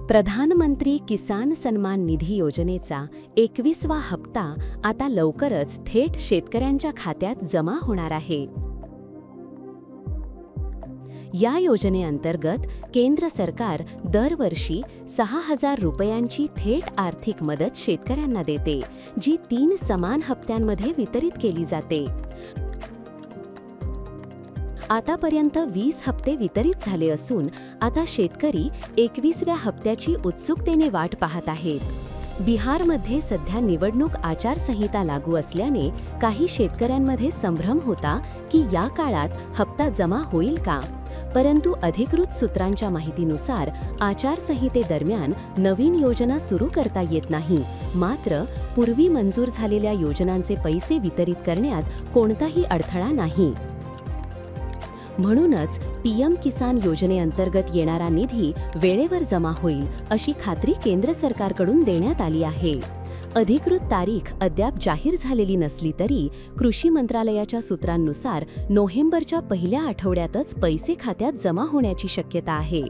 प्रधानमंत्री किसान सन्मान निधी योजनेचा 21वा हप्ता आता लवकरच थेट शेतकऱ्यांच्या खात्यात जमा होणार आहे। या योजनेअंतर्गत केंद्र सरकार दरवर्षी 6,000 रुपयांची थेट आर्थिक मदत शेतकऱ्यांना देते, जी 3 समान हप्त्यांमध्ये वितरित केली जाते। आतापर्यंत 20 हप्ते वितरित झाले असून आता शेतकरी 21व्या हप्त्याची उत्सुकतेने वाट पाहत आहेत। बिहारमध्ये सध्या निवडणूक आचारसंहिता लागू असल्याने काही शेतकऱ्यांमध्ये संभ्रम होता की या काळात हप्ता जमा होईल का, परंतु अधिकृत सूत्रांच्या माहितीनुसार आचारसंहितेदरम्यान नवीन योजना सुरू करता येत नाही। मात्र पूर्वी मंजूर झालेल्या योजनांचे पैसे वितरित करण्यात कोणताही अडथळा नाही। म्हणूनच पीएम किसान योजनेअंतर्गत येणारा निधी वेळेवर जमा होईल अशी खात्री केंद्र सरकारकडून देण्यात आली आहे। अधिकृत तारीख अद्याप जाहीर झालेली नसली तरी कृषी मंत्रालयाच्या सूत्रांनुसार नोव्हेंबरच्या पहिल्या आठवड्यातच पैसे खात्यात जमा होण्याची शक्यता आहे।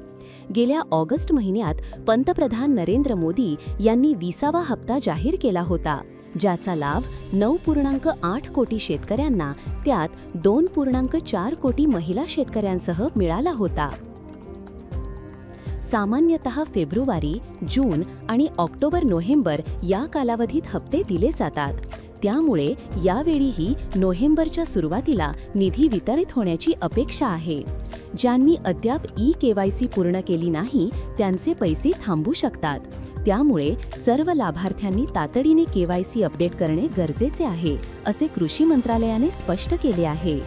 गेल्या ऑगस्ट महिन्यात पंतप्रधान नरेंद्र मोदी यांनी 20वा हप्ता जाहीर केला होता, ज्याचा लाभ 9.8 कोटी शेतकऱ्यांना, त्यात 2.4 कोटी महिला शेतकऱ्यांसह मिळाला होता। सामान्यतः फेब्रुवारी, जून आणि ऑक्टोबर-नोव्हेंबर या कालावधीत हप्ते दिले जातात, त्यामुळे यावेळीही नोव्हेंबरच्या सुरुवातीला निधी वितरित होण्याची अपेक्षा आहे। ज्यांनी अद्याप ई-केवायसी पूर्ण केली नाही त्यांचे पैसे थांबू शकतात, त्यामुळे सर्व लाभार्थ्यांनी तातडीने केवायसी अपडेट करणे गरजेचे आहे, असे कृषी मंत्रालयाने स्पष्ट केले आहे।